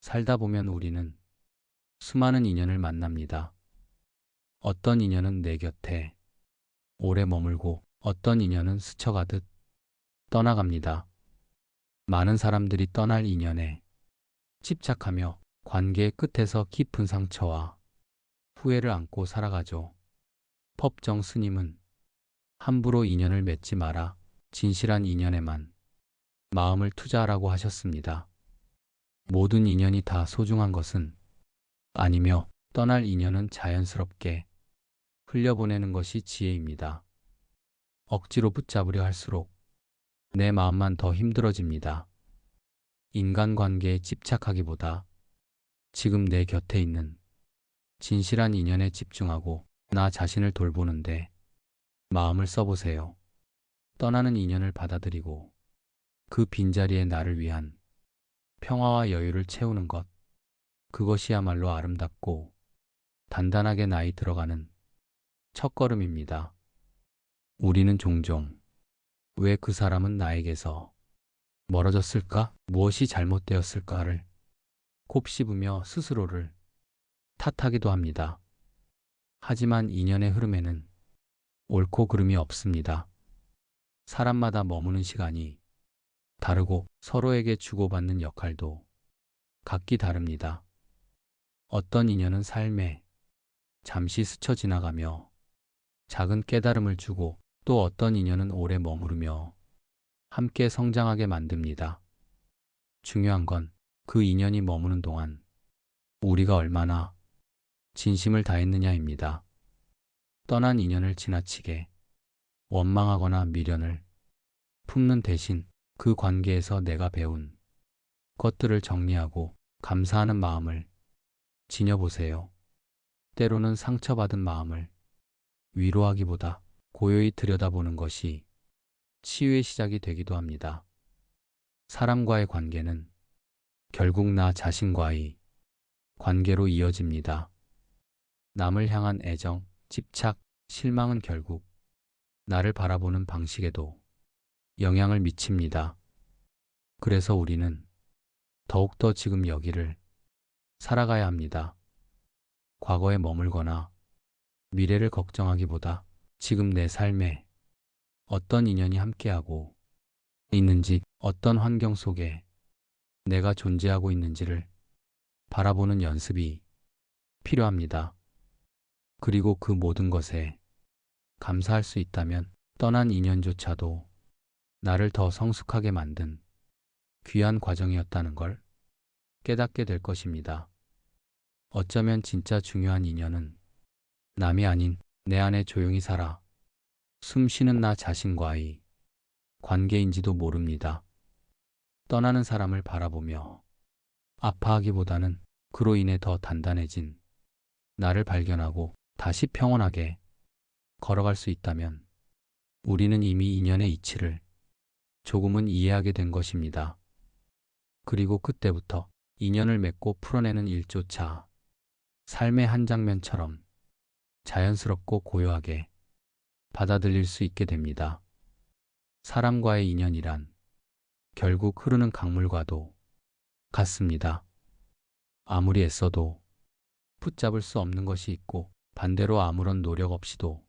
살다 보면 우리는 수많은 인연을 만납니다. 어떤 인연은 내 곁에 오래 머물고 어떤 인연은 스쳐가듯 떠나갑니다. 많은 사람들이 떠날 인연에 집착하며 관계의 끝에서 깊은 상처와 후회를 안고 살아가죠. 법정 스님은 함부로 인연을 맺지 마라. 진실한 인연에만 마음을 투자하라고 하셨습니다. 모든 인연이 다 소중한 것은 아니며 떠날 인연은 자연스럽게 흘려보내는 것이 지혜입니다. 억지로 붙잡으려 할수록 내 마음만 더 힘들어집니다. 인간관계에 집착하기보다 지금 내 곁에 있는 진실한 인연에 집중하고 나 자신을 돌보는데 마음을 써보세요. 떠나는 인연을 받아들이고 그 빈자리에 나를 위한 평화와 여유를 채우는 것, 그것이야말로 아름답고 단단하게 나이 들어가는 첫걸음입니다. 우리는 종종 왜 그 사람은 나에게서 멀어졌을까? 무엇이 잘못되었을까를 곱씹으며 스스로를 탓하기도 합니다. 하지만 인연의 흐름에는 옳고 그름이 없습니다. 사람마다 머무는 시간이 다르고 서로에게 주고받는 역할도 각기 다릅니다. 어떤 인연은 삶에 잠시 스쳐 지나가며 작은 깨달음을 주고 또 어떤 인연은 오래 머무르며 함께 성장하게 만듭니다. 중요한 건 그 인연이 머무는 동안 우리가 얼마나 진심을 다했느냐입니다. 떠난 인연을 지나치게 원망하거나 미련을 품는 대신 그 관계에서 내가 배운 것들을 정리하고 감사하는 마음을 지녀보세요. 때로는 상처받은 마음을 위로하기보다 고요히 들여다보는 것이 치유의 시작이 되기도 합니다. 사람과의 관계는 결국 나 자신과의 관계로 이어집니다. 남을 향한 애정, 집착, 실망은 결국 나를 바라보는 방식에도 영향을 미칩니다. 그래서 우리는 더욱더 지금 여기를 살아가야 합니다. 과거에 머물거나 미래를 걱정하기보다 지금 내 삶에 어떤 인연이 함께하고 있는지, 어떤 환경 속에 내가 존재하고 있는지를 바라보는 연습이 필요합니다. 그리고 그 모든 것에 감사할 수 있다면 떠난 인연조차도 나를 더 성숙하게 만든 귀한 과정이었다는 걸 깨닫게 될 것입니다. 어쩌면 진짜 중요한 인연은 남이 아닌 내 안에 조용히 살아 숨 쉬는 나 자신과의 관계인지도 모릅니다. 떠나는 사람을 바라보며 아파하기보다는 그로 인해 더 단단해진 나를 발견하고 다시 평온하게 걸어갈 수 있다면 우리는 이미 인연의 이치를 조금은 이해하게 된 것입니다. 그리고 그때부터 인연을 맺고 풀어내는 일조차 삶의 한 장면처럼 자연스럽고 고요하게 받아들일 수 있게 됩니다. 사람과의 인연이란 결국 흐르는 강물과도 같습니다. 아무리 애써도 붙잡을 수 없는 것이 있고 반대로 아무런 노력 없이도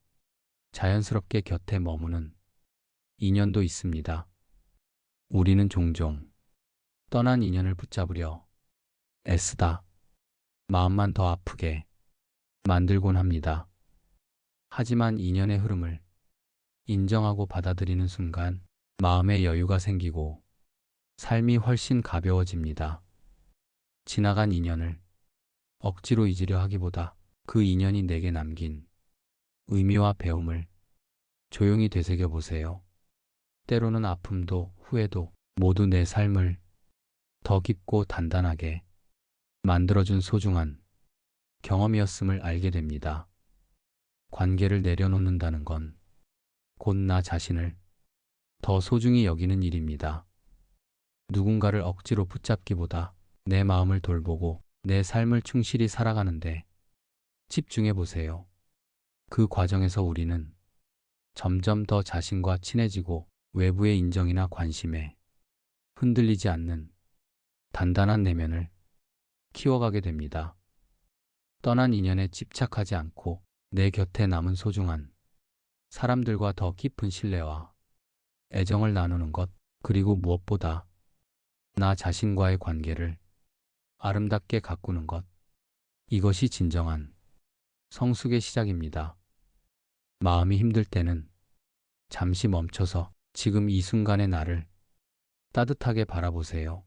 자연스럽게 곁에 머무는 인연도 있습니다. 우리는 종종 떠난 인연을 붙잡으려 애쓰다 마음만 더 아프게 만들곤 합니다. 하지만 인연의 흐름을 인정하고 받아들이는 순간 마음의 여유가 생기고 삶이 훨씬 가벼워집니다. 지나간 인연을 억지로 잊으려 하기보다 그 인연이 내게 남긴 의미와 배움을 조용히 되새겨 보세요. 때로는 아픔도 후회도 모두 내 삶을 더 깊고 단단하게 만들어준 소중한 경험이었음을 알게 됩니다. 관계를 내려놓는다는 건 곧 나 자신을 더 소중히 여기는 일입니다. 누군가를 억지로 붙잡기보다 내 마음을 돌보고 내 삶을 충실히 살아가는데 집중해 보세요. 그 과정에서 우리는 점점 더 자신과 친해지고 외부의 인정이나 관심에 흔들리지 않는 단단한 내면을 키워가게 됩니다. 떠난 인연에 집착하지 않고 내 곁에 남은 소중한 사람들과 더 깊은 신뢰와 애정을 나누는 것, 그리고 무엇보다 나 자신과의 관계를 아름답게 가꾸는 것, 이것이 진정한 성숙의 시작입니다. 마음이 힘들 때는 잠시 멈춰서 지금 이 순간의 나를 따뜻하게 바라보세요.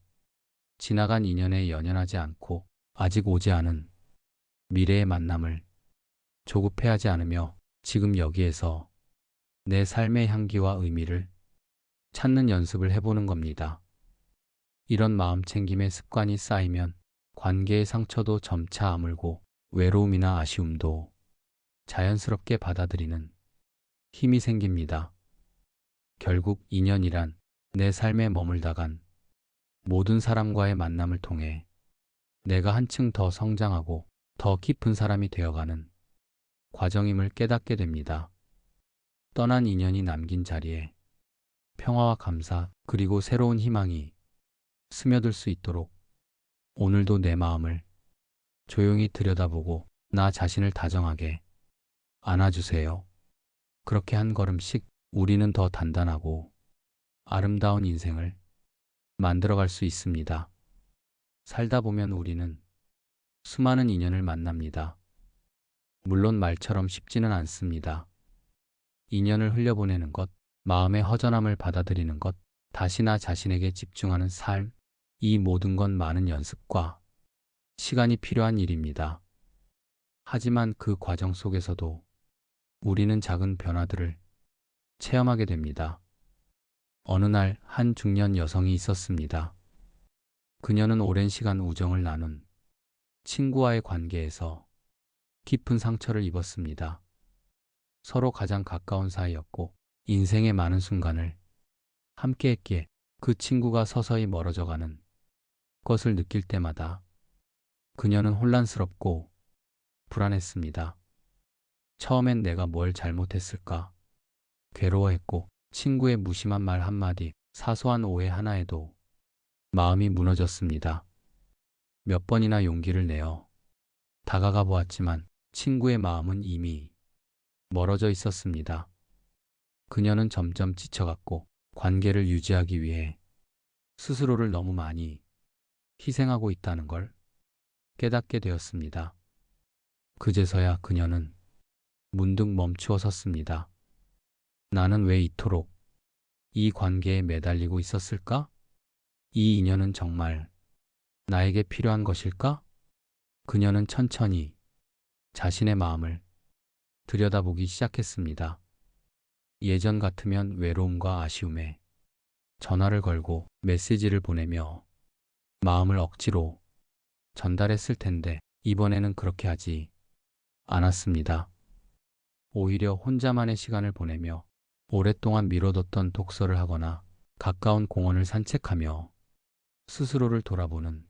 지나간 인연에 연연하지 않고 아직 오지 않은 미래의 만남을 조급해하지 않으며 지금 여기에서 내 삶의 향기와 의미를 찾는 연습을 해보는 겁니다. 이런 마음 챙김의 습관이 쌓이면 관계의 상처도 점차 아물고 외로움이나 아쉬움도 자연스럽게 받아들이는 힘이 생깁니다. 결국 인연이란 내 삶에 머물다간 모든 사람과의 만남을 통해 내가 한층 더 성장하고 더 깊은 사람이 되어가는 과정임을 깨닫게 됩니다. 떠난 인연이 남긴 자리에 평화와 감사, 그리고 새로운 희망이 스며들 수 있도록 오늘도 내 마음을 조용히 들여다보고 나 자신을 다정하게 안아주세요. 그렇게 한 걸음씩 우리는 더 단단하고 아름다운 인생을 만들어갈 수 있습니다. 살다 보면 우리는 수많은 인연을 만납니다. 물론 말처럼 쉽지는 않습니다. 인연을 흘려보내는 것, 마음의 허전함을 받아들이는 것, 다시 나 자신에게 집중하는 삶, 이 모든 건 많은 연습과 시간이 필요한 일입니다. 하지만 그 과정 속에서도 우리는 작은 변화들을 체험하게 됩니다. 어느 날 한 중년 여성이 있었습니다. 그녀는 오랜 시간 우정을 나눈 친구와의 관계에서 깊은 상처를 입었습니다. 서로 가장 가까운 사이였고 인생의 많은 순간을 함께했기에 그 친구가 서서히 멀어져가는 것을 느낄 때마다 그녀는 혼란스럽고 불안했습니다. 처음엔 내가 뭘 잘못했을까 괴로워했고 친구의 무심한 말 한마디, 사소한 오해 하나에도 마음이 무너졌습니다. 몇 번이나 용기를 내어 다가가 보았지만 친구의 마음은 이미 멀어져 있었습니다. 그녀는 점점 지쳐갔고 관계를 유지하기 위해 스스로를 너무 많이 희생하고 있다는 걸 깨닫게 되었습니다. 그제서야 그녀는 문득 멈추어 섰습니다. 나는 왜 이토록 이 관계에 매달리고 있었을까? 이 인연은 정말 나에게 필요한 것일까? 그녀는 천천히 자신의 마음을 들여다보기 시작했습니다. 예전 같으면 외로움과 아쉬움에 전화를 걸고 메시지를 보내며 마음을 억지로 전달했을 텐데 이번에는 그렇게 하지 않았습니다. 오히려 혼자만의 시간을 보내며 오랫동안 미뤄뒀던 독서를 하거나 가까운 공원을 산책하며 스스로를 돌아보는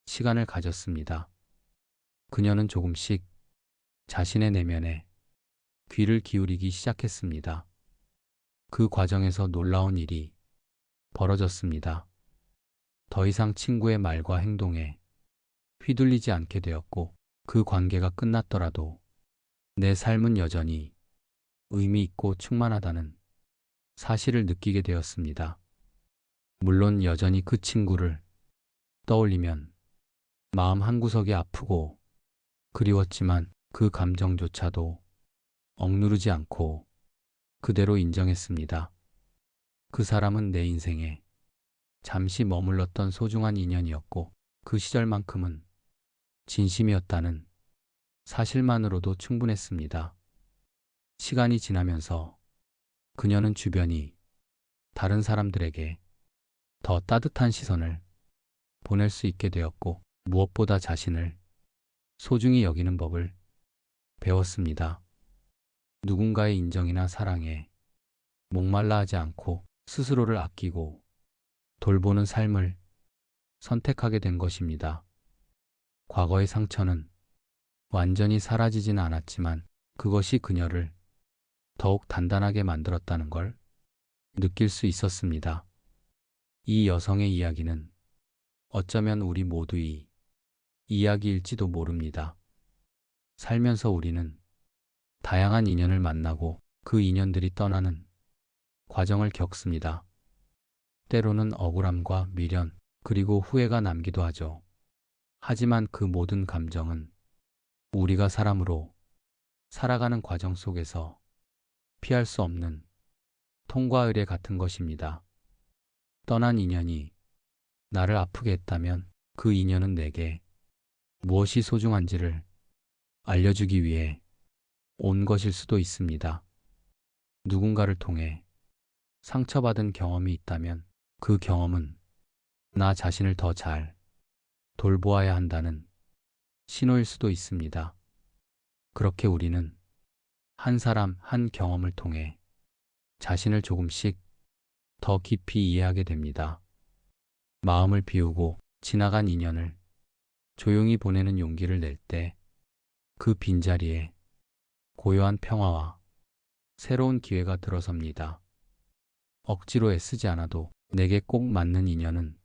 시간을 가졌습니다. 그녀는 조금씩 자신의 내면에 귀를 기울이기 시작했습니다. 그 과정에서 놀라운 일이 벌어졌습니다. 더 이상 친구의 말과 행동에 휘둘리지 않게 되었고 그 관계가 끝났더라도 내 삶은 여전히 의미 있고 충만하다는 사실을 느끼게 되었습니다. 물론 여전히 그 친구를 떠올리면 마음 한구석이 아프고 그리웠지만 그 감정조차도 억누르지 않고 그대로 인정했습니다. 그 사람은 내 인생에 잠시 머물렀던 소중한 인연이었고 그 시절만큼은 진심이었다는 사실만으로도 충분했습니다. 시간이 지나면서 그녀는 주변이 다른 사람들에게 더 따뜻한 시선을 보낼 수 있게 되었고 무엇보다 자신을 소중히 여기는 법을 배웠습니다. 누군가의 인정이나 사랑에 목말라 하지 않고 스스로를 아끼고 돌보는 삶을 선택하게 된 것입니다. 과거의 상처는 완전히 사라지진 않았지만 그것이 그녀를 더욱 단단하게 만들었다는 걸 느낄 수 있었습니다. 이 여성의 이야기는 어쩌면 우리 모두의 이야기일지도 모릅니다. 살면서 우리는 다양한 인연을 만나고 그 인연들이 떠나는 과정을 겪습니다. 때로는 억울함과 미련, 그리고 후회가 남기도 하죠. 하지만 그 모든 감정은 우리가 사람으로 살아가는 과정 속에서 피할 수 없는 통과 의례 같은 것입니다. 떠난 인연이 나를 아프게 했다면 그 인연은 내게 무엇이 소중한지를 알려주기 위해 온 것일 수도 있습니다. 누군가를 통해 상처받은 경험이 있다면 그 경험은 나 자신을 더 잘 돌보아야 한다는 신호일 수도 있습니다. 그렇게 우리는 한 사람 한 경험을 통해 자신을 조금씩 더 깊이 이해하게 됩니다. 마음을 비우고 지나간 인연을 조용히 보내는 용기를 낼 때 그 빈자리에 고요한 평화와 새로운 기회가 들어섭니다. 억지로 애쓰지 않아도 내게 꼭 맞는 인연은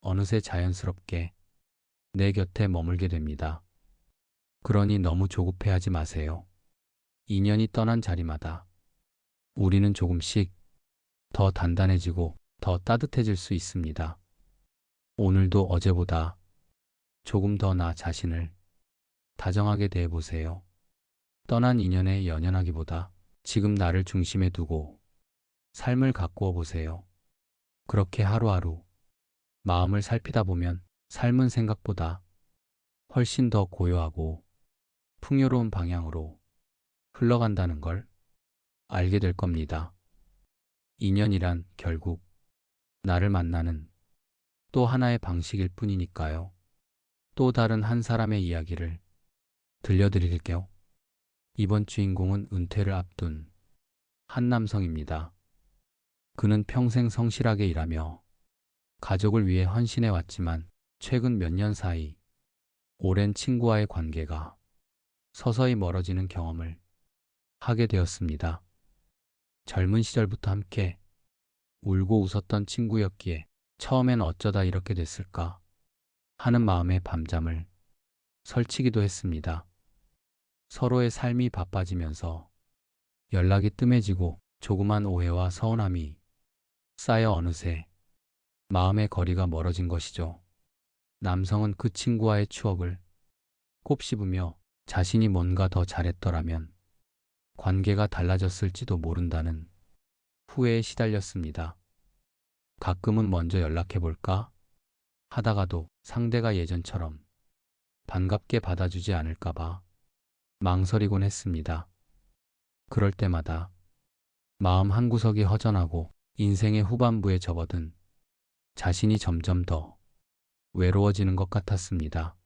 어느새 자연스럽게 내 곁에 머물게 됩니다. 그러니 너무 조급해하지 마세요. 인연이 떠난 자리마다 우리는 조금씩 더 단단해지고 더 따뜻해질 수 있습니다. 오늘도 어제보다 조금 더 나 자신을 다정하게 대해보세요. 떠난 인연에 연연하기보다 지금 나를 중심에 두고 삶을 가꾸어 보세요. 그렇게 하루하루 마음을 살피다 보면 삶은 생각보다 훨씬 더 고요하고 풍요로운 방향으로 흘러간다는 걸 알게 될 겁니다. 인연이란 결국 나를 만나는 또 하나의 방식일 뿐이니까요. 또 다른 한 사람의 이야기를 들려드릴게요. 이번 주인공은 은퇴를 앞둔 한 남성입니다. 그는 평생 성실하게 일하며 가족을 위해 헌신해 왔지만 최근 몇 년 사이 오랜 친구와의 관계가 서서히 멀어지는 경험을 하게 되었습니다. 젊은 시절부터 함께 울고 웃었던 친구였기에 처음엔 어쩌다 이렇게 됐을까 하는 마음에 밤잠을 설치기도 했습니다. 서로의 삶이 바빠지면서 연락이 뜸해지고 조그만 오해와 서운함이 쌓여 어느새 마음의 거리가 멀어진 것이죠. 남성은 그 친구와의 추억을 곱씹으며 자신이 뭔가 더 잘했더라면 관계가 달라졌을지도 모른다는 후회에 시달렸습니다. 가끔은 먼저 연락해볼까 하다가도 상대가 예전처럼 반갑게 받아주지 않을까봐 망설이곤 했습니다. 그럴 때마다 마음 한구석이 허전하고 인생의 후반부에 접어든 자신이 점점 더 외로워지는 것 같았습니다.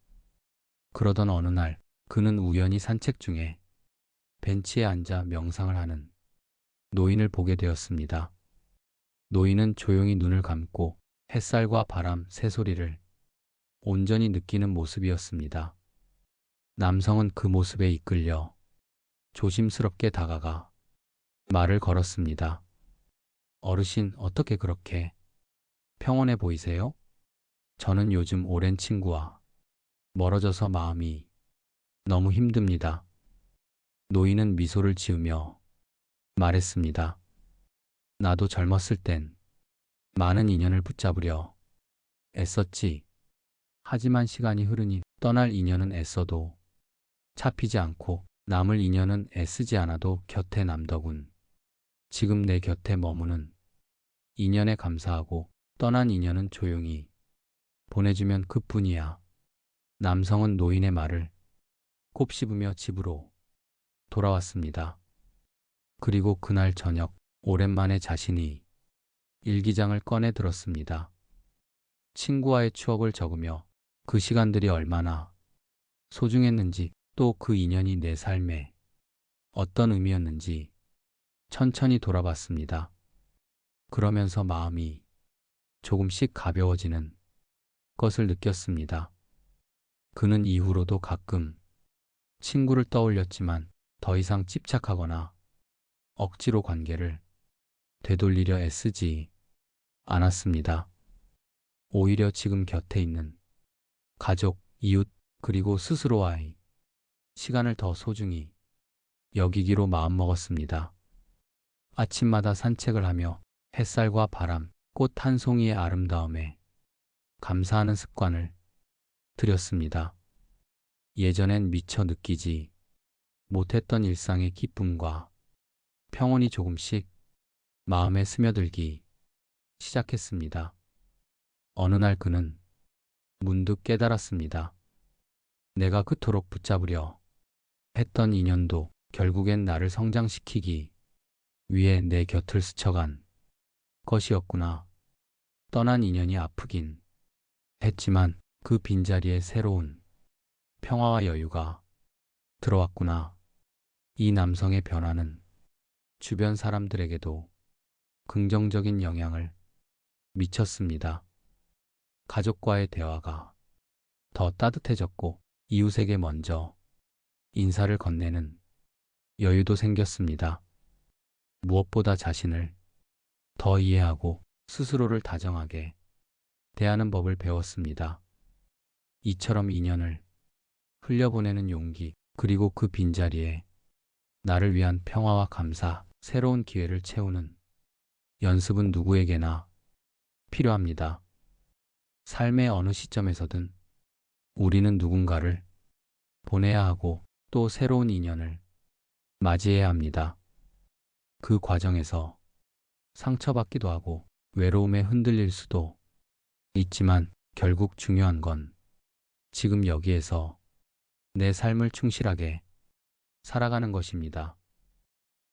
그러던 어느 날 그는 우연히 산책 중에 벤치에 앉아 명상을 하는 노인을 보게 되었습니다. 노인은 조용히 눈을 감고 햇살과 바람, 새소리를 온전히 느끼는 모습이었습니다. 남성은 그 모습에 이끌려 조심스럽게 다가가 말을 걸었습니다. 어르신, 어떻게 그렇게 평온해 보이세요? 저는 요즘 오랜 친구와 멀어져서 마음이 너무 힘듭니다. 노인은 미소를 지으며 말했습니다. 나도 젊었을 땐 많은 인연을 붙잡으려 애썼지. 하지만 시간이 흐르니 떠날 인연은 애써도 잡히지 않고 남을 인연은 애쓰지 않아도 곁에 남더군. 지금 내 곁에 머무는 인연에 감사하고 떠난 인연은 조용히 보내주면 그뿐이야. 남성은 노인의 말을 곱씹으며 집으로 돌아왔습니다. 그리고 그날 저녁 오랜만에 자신이 일기장을 꺼내 들었습니다. 친구와의 추억을 적으며 그 시간들이 얼마나 소중했는지 또 그 인연이 내 삶에 어떤 의미였는지 천천히 돌아봤습니다. 그러면서 마음이 조금씩 가벼워지는 것을 느꼈습니다. 그는 이후로도 가끔 친구를 떠올렸지만 더 이상 집착하거나 억지로 관계를 되돌리려 애쓰지 않았습니다. 오히려 지금 곁에 있는 가족, 이웃, 그리고 스스로와의 시간을 더 소중히 여기기로 마음먹었습니다. 아침마다 산책을 하며 햇살과 바람, 꽃 한 송이의 아름다움에 감사하는 습관을 들였습니다. 예전엔 미처 느끼지 못했던 일상의 기쁨과 평온이 조금씩 마음에 스며들기 시작했습니다. 어느 날 그는 문득 깨달았습니다. 내가 그토록 붙잡으려 했던 인연도 결국엔 나를 성장시키기 위해 내 곁을 스쳐간 것이었구나. 떠난 인연이 아프긴 했지만 그 빈자리에 새로운 평화와 여유가 들어왔구나. 이 남성의 변화는 주변 사람들에게도 긍정적인 영향을 미쳤습니다. 가족과의 대화가 더 따뜻해졌고 이웃에게 먼저 인사를 건네는 여유도 생겼습니다. 무엇보다 자신을 더 이해하고 스스로를 다정하게 대하는 법을 배웠습니다. 이처럼 인연을 흘려보내는 용기, 그리고 그 빈자리에 나를 위한 평화와 감사, 새로운 기회를 채우는 연습은 누구에게나 필요합니다. 삶의 어느 시점에서든 우리는 누군가를 보내야 하고 또 새로운 인연을 맞이해야 합니다. 그 과정에서 상처받기도 하고 외로움에 흔들릴 수도 있지만 결국 중요한 건 지금 여기에서 내 삶을 충실하게 살아가는 것입니다.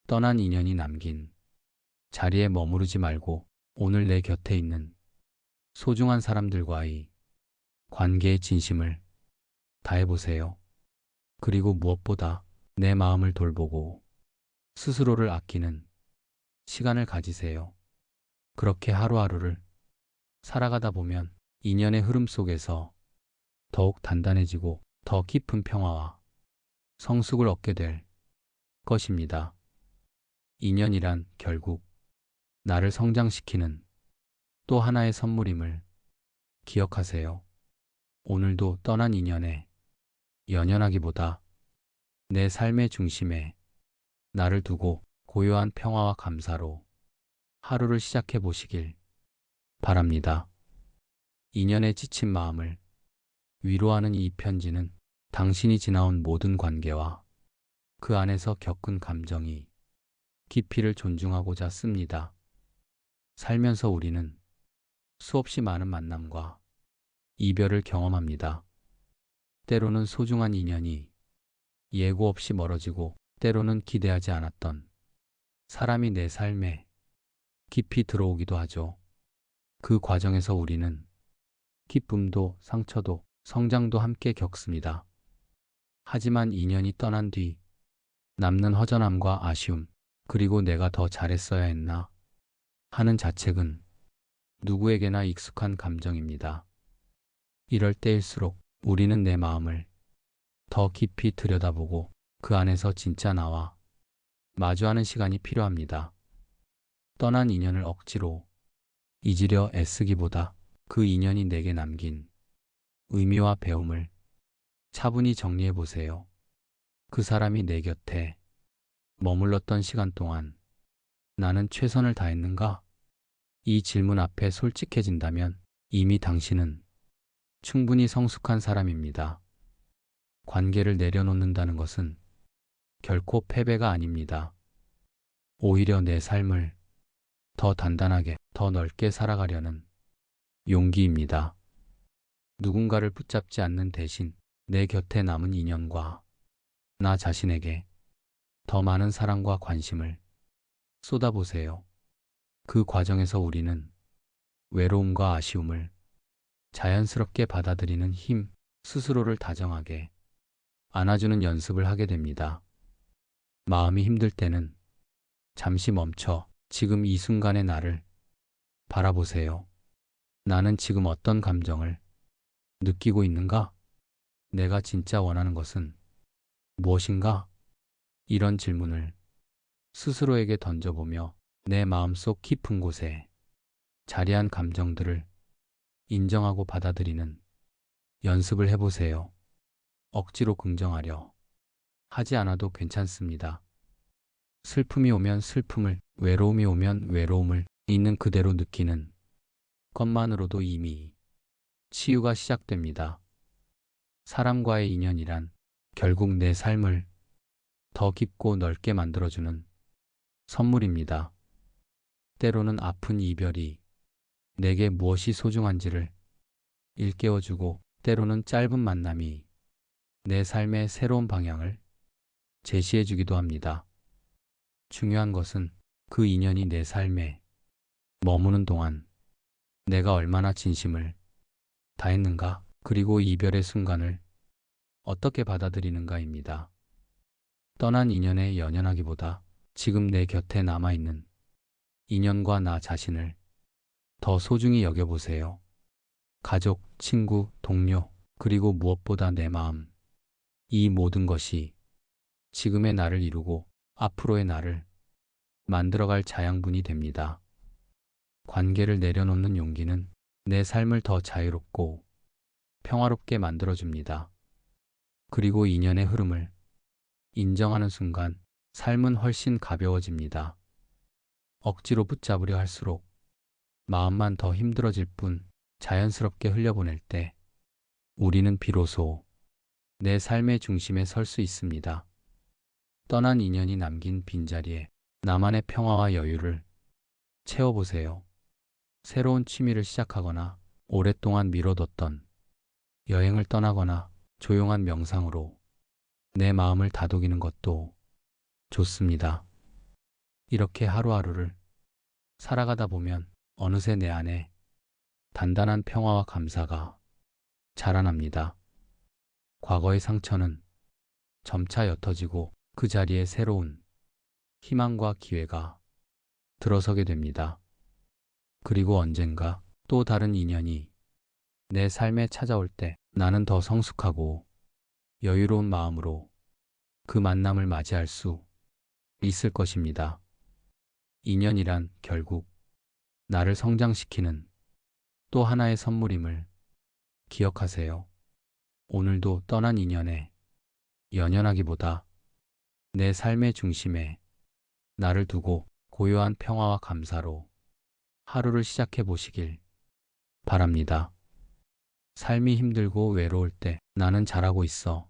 떠난 인연이 남긴 자리에 머무르지 말고 오늘 내 곁에 있는 소중한 사람들과의 관계에 진심을 다해보세요. 그리고 무엇보다 내 마음을 돌보고 스스로를 아끼는 시간을 가지세요. 그렇게 하루하루를 살아가다 보면 인연의 흐름 속에서 더욱 단단해지고 더 깊은 평화와 성숙을 얻게 될 것입니다. 인연이란 결국 나를 성장시키는 또 하나의 선물임을 기억하세요. 오늘도 떠난 인연에 연연하기보다 내 삶의 중심에 나를 두고 고요한 평화와 감사로 하루를 시작해 보시길 바랍니다. 인연에 지친 마음을 위로하는 이 편지는 당신이 지나온 모든 관계와 그 안에서 겪은 감정이 깊이를 존중하고자 씁니다. 살면서 우리는 수없이 많은 만남과 이별을 경험합니다. 때로는 소중한 인연이 예고 없이 멀어지고 때로는 기대하지 않았던 사람이 내 삶에 깊이 들어오기도 하죠. 그 과정에서 우리는 기쁨도 상처도 성장도 함께 겪습니다. 하지만 인연이 떠난 뒤 남는 허전함과 아쉬움, 그리고 내가 더 잘했어야 했나 하는 자책은 누구에게나 익숙한 감정입니다. 이럴 때일수록 우리는 내 마음을 더 깊이 들여다보고 그 안에서 진짜 나와 마주하는 시간이 필요합니다. 떠난 인연을 억지로 잊으려 애쓰기보다 그 인연이 내게 남긴 의미와 배움을 차분히 정리해 보세요. 그 사람이 내 곁에 머물렀던 시간 동안 나는 최선을 다했는가? 이 질문 앞에 솔직해진다면 이미 당신은 충분히 성숙한 사람입니다. 관계를 내려놓는다는 것은 결코 패배가 아닙니다. 오히려 내 삶을 더 단단하게, 더 넓게 살아가려는 용기입니다. 누군가를 붙잡지 않는 대신 내 곁에 남은 인연과 나 자신에게 더 많은 사랑과 관심을 쏟아보세요. 그 과정에서 우리는 외로움과 아쉬움을 자연스럽게 받아들이는 힘, 스스로를 다정하게 안아주는 연습을 하게 됩니다. 마음이 힘들 때는 잠시 멈춰 지금 이 순간의 나를 바라보세요. 나는 지금 어떤 감정을 느끼고 있는가? 내가 진짜 원하는 것은 무엇인가? 이런 질문을 스스로에게 던져보며 내 마음속 깊은 곳에 자리한 감정들을 인정하고 받아들이는 연습을 해보세요. 억지로 긍정하려 하지 않아도 괜찮습니다. 슬픔이 오면 슬픔을, 외로움이 오면 외로움을 있는 그대로 느끼는 것만으로도 이미 치유가 시작됩니다. 사람과의 인연이란 결국 내 삶을 더 깊고 넓게 만들어주는 선물입니다. 때로는 아픈 이별이 내게 무엇이 소중한지를 일깨워주고, 때로는 짧은 만남이 내 삶의 새로운 방향을 제시해주기도 합니다. 중요한 것은 그 인연이 내 삶에 머무는 동안 내가 얼마나 진심을 다했는가, 그리고 이별의 순간을 어떻게 받아들이는가입니다. 떠난 인연에 연연하기보다 지금 내 곁에 남아있는 인연과 나 자신을 더 소중히 여겨보세요. 가족, 친구, 동료, 그리고 무엇보다 내 마음. 이 모든 것이 지금의 나를 이루고 앞으로의 나를 만들어갈 자양분이 됩니다. 관계를 내려놓는 용기는 내 삶을 더 자유롭고 평화롭게 만들어줍니다. 그리고 인연의 흐름을 인정하는 순간 삶은 훨씬 가벼워집니다. 억지로 붙잡으려 할수록 마음만 더 힘들어질 뿐, 자연스럽게 흘려보낼 때 우리는 비로소 내 삶의 중심에 설 수 있습니다. 떠난 인연이 남긴 빈자리에 나만의 평화와 여유를 채워보세요. 새로운 취미를 시작하거나 오랫동안 미뤄뒀던 여행을 떠나거나 조용한 명상으로 내 마음을 다독이는 것도 좋습니다. 이렇게 하루하루를 살아가다 보면 어느새 내 안에 단단한 평화와 감사가 자라납니다. 과거의 상처는 점차 옅어지고 그 자리에 새로운 희망과 기회가 들어서게 됩니다. 그리고 언젠가 또 다른 인연이 내 삶에 찾아올 때 나는 더 성숙하고 여유로운 마음으로 그 만남을 맞이할 수 있을 것입니다. 인연이란 결국 나를 성장시키는 또 하나의 선물임을 기억하세요. 오늘도 떠난 인연에 연연하기보다 내 삶의 중심에 나를 두고 고요한 평화와 감사로 하루를 시작해 보시길 바랍니다. 삶이 힘들고 외로울 때 나는 잘하고 있어.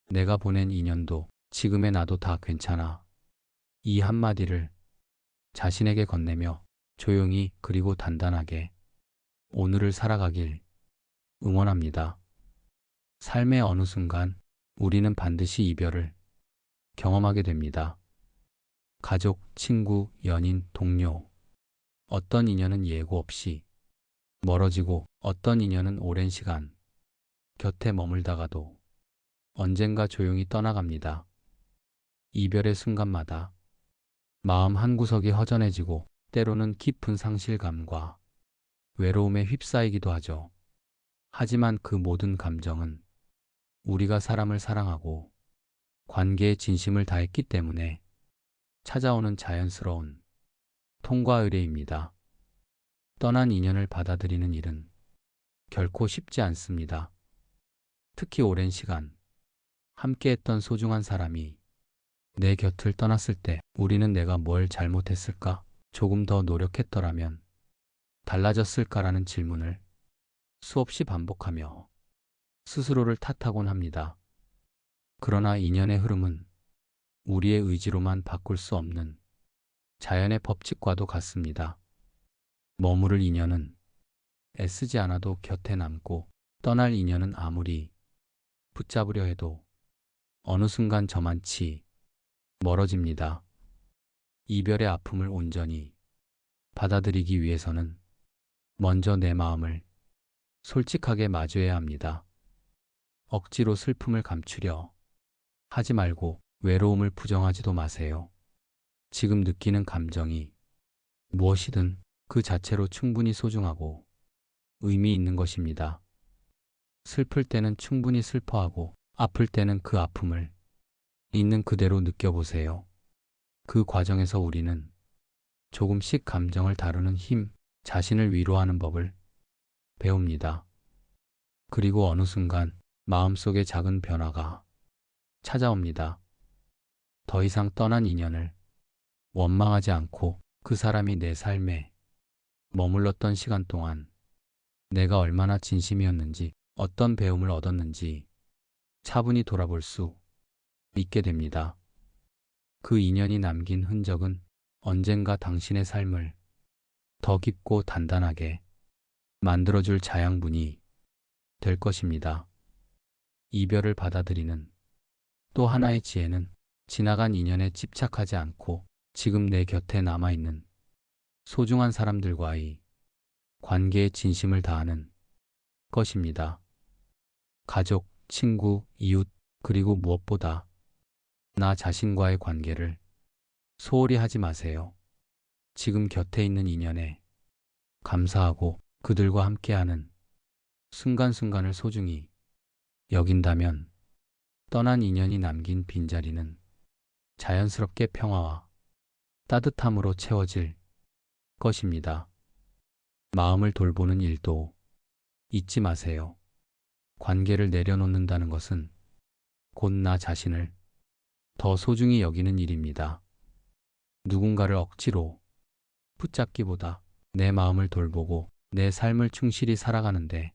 내가 보낸 인연도 지금의 나도 다 괜찮아. 이 한마디를 자신에게 건네며 조용히 그리고 단단하게 오늘을 살아가길 응원합니다. 삶의 어느 순간 우리는 반드시 이별을 경험하게 됩니다. 가족, 친구, 연인, 동료. 어떤 인연은 예고 없이 멀어지고 어떤 인연은 오랜 시간 곁에 머물다가도 언젠가 조용히 떠나갑니다. 이별의 순간마다 마음 한구석이 허전해지고 때로는 깊은 상실감과 외로움에 휩싸이기도 하죠. 하지만 그 모든 감정은 우리가 사람을 사랑하고 관계에 진심을 다했기 때문에 찾아오는 자연스러운 통과 의례입니다. 떠난 인연을 받아들이는 일은 결코 쉽지 않습니다. 특히 오랜 시간 함께했던 소중한 사람이 내 곁을 떠났을 때 우리는 내가 뭘 잘못했을까? 조금 더 노력했더라면 달라졌을까라는 질문을 수없이 반복하며 스스로를 탓하곤 합니다. 그러나 인연의 흐름은 우리의 의지로만 바꿀 수 없는 자연의 법칙과도 같습니다. 머무를 인연은 애쓰지 않아도 곁에 남고, 떠날 인연은 아무리 붙잡으려 해도 어느 순간 저만치 멀어집니다. 이별의 아픔을 온전히 받아들이기 위해서는 먼저 내 마음을 솔직하게 마주해야 합니다. 억지로 슬픔을 감추려 하지 말고 외로움을 부정하지도 마세요. 지금 느끼는 감정이 무엇이든 그 자체로 충분히 소중하고 의미 있는 것입니다. 슬플 때는 충분히 슬퍼하고 아플 때는 그 아픔을 있는 그대로 느껴보세요. 그 과정에서 우리는 조금씩 감정을 다루는 힘, 자신을 위로하는 법을 배웁니다. 그리고 어느 순간 마음속에 작은 변화가 찾아옵니다. 더 이상 떠난 인연을 원망하지 않고 그 사람이 내 삶에 머물렀던 시간 동안 내가 얼마나 진심이었는지, 어떤 배움을 얻었는지 차분히 돌아볼 수 있게 됩니다. 그 인연이 남긴 흔적은 언젠가 당신의 삶을 더 깊고 단단하게 만들어줄 자양분이 될 것입니다. 이별을 받아들이는 또 하나의 지혜는 지나간 인연에 집착하지 않고 지금 내 곁에 남아있는 소중한 사람들과의 관계에 진심을 다하는 것입니다. 가족, 친구, 이웃, 그리고 무엇보다 나 자신과의 관계를 소홀히 하지 마세요. 지금 곁에 있는 인연에 감사하고 그들과 함께하는 순간순간을 소중히 여긴다면 떠난 인연이 남긴 빈자리는 자연스럽게 평화와 따뜻함으로 채워질 것입니다. 마음을 돌보는 일도 잊지 마세요. 관계를 내려놓는다는 것은 곧 나 자신을 더 소중히 여기는 일입니다. 누군가를 억지로 붙잡기보다 내 마음을 돌보고 내 삶을 충실히 살아가는데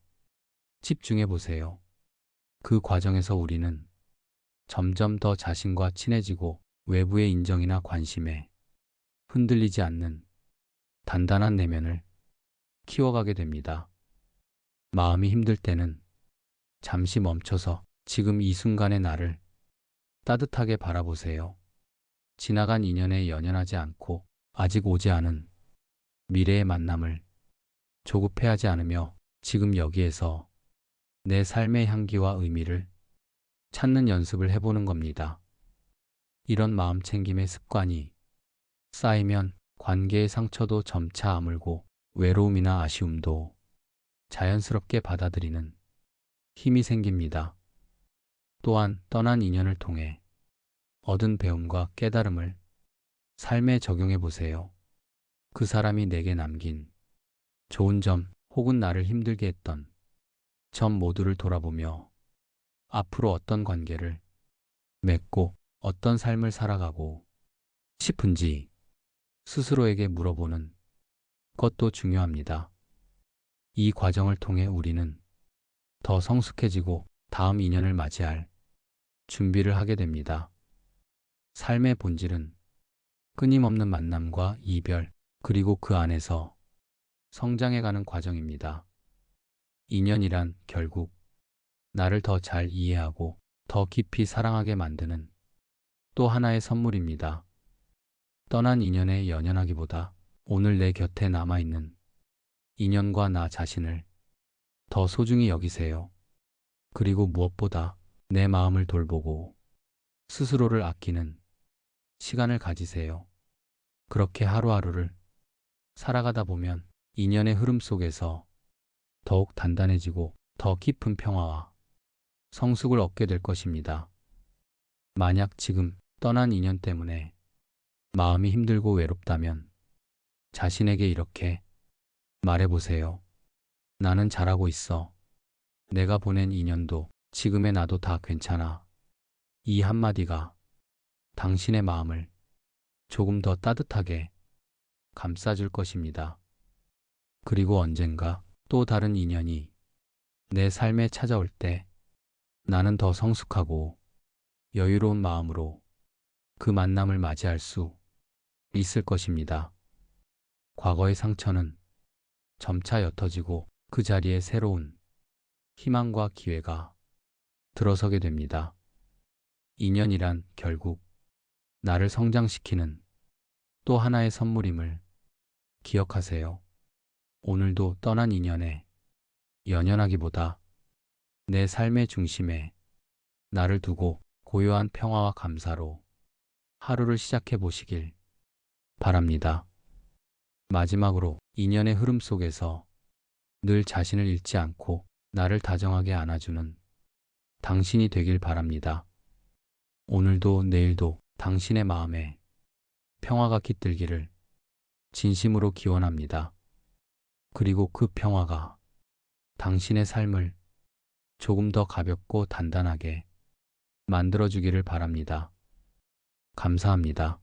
집중해 보세요. 그 과정에서 우리는 점점 더 자신과 친해지고 외부의 인정이나 관심에 흔들리지 않는 단단한 내면을 키워가게 됩니다. 마음이 힘들 때는 잠시 멈춰서 지금 이 순간의 나를 따뜻하게 바라보세요. 지나간 인연에 연연하지 않고 아직 오지 않은 미래의 만남을 조급해하지 않으며 지금 여기에서 내 삶의 향기와 의미를 찾는 연습을 해보는 겁니다. 이런 마음 챙김의 습관이 쌓이면 관계의 상처도 점차 아물고 외로움이나 아쉬움도 자연스럽게 받아들이는 힘이 생깁니다. 또한 떠난 인연을 통해 얻은 배움과 깨달음을 삶에 적용해 보세요. 그 사람이 내게 남긴 좋은 점 혹은 나를 힘들게 했던 점 모두를 돌아보며 앞으로 어떤 관계를 맺고 어떤 삶을 살아가고 싶은지 스스로에게 물어보는 것도 중요합니다. 이 과정을 통해 우리는 더 성숙해지고 다음 인연을 맞이할 준비를 하게 됩니다. 삶의 본질은 끊임없는 만남과 이별, 그리고 그 안에서 성장해가는 과정입니다. 인연이란 결국 나를 더 잘 이해하고 더 깊이 사랑하게 만드는 또 하나의 선물입니다. 떠난 인연에 연연하기보다 오늘 내 곁에 남아있는 인연과 나 자신을 더 소중히 여기세요. 그리고 무엇보다 내 마음을 돌보고 스스로를 아끼는 시간을 가지세요. 그렇게 하루하루를 살아가다 보면 인연의 흐름 속에서 더욱 단단해지고 더 깊은 평화와 성숙을 얻게 될 것입니다. 만약 지금 떠난 인연 때문에 마음이 힘들고 외롭다면 자신에게 이렇게 말해보세요. 나는 잘하고 있어. 내가 보낸 인연도 지금의 나도 다 괜찮아. 이 한마디가 당신의 마음을 조금 더 따뜻하게 감싸줄 것입니다. 그리고 언젠가 또 다른 인연이 내 삶에 찾아올 때 나는 더 성숙하고 여유로운 마음으로 그 만남을 맞이할 수 있을 것입니다. 과거의 상처는 점차 옅어지고 그 자리에 새로운 희망과 기회가 들어서게 됩니다. 인연이란 결국 나를 성장시키는 또 하나의 선물임을 기억하세요. 오늘도 떠난 인연에 연연하기보다 내 삶의 중심에 나를 두고 고요한 평화와 감사로 하루를 시작해 보시길 바랍니다. 마지막으로 인연의 흐름 속에서 늘 자신을 잃지 않고 나를 다정하게 안아주는 당신이 되길 바랍니다. 오늘도 내일도 당신의 마음에 평화가 깃들기를 진심으로 기원합니다. 그리고 그 평화가 당신의 삶을 조금 더 가볍고 단단하게 만들어주기를 바랍니다. 감사합니다.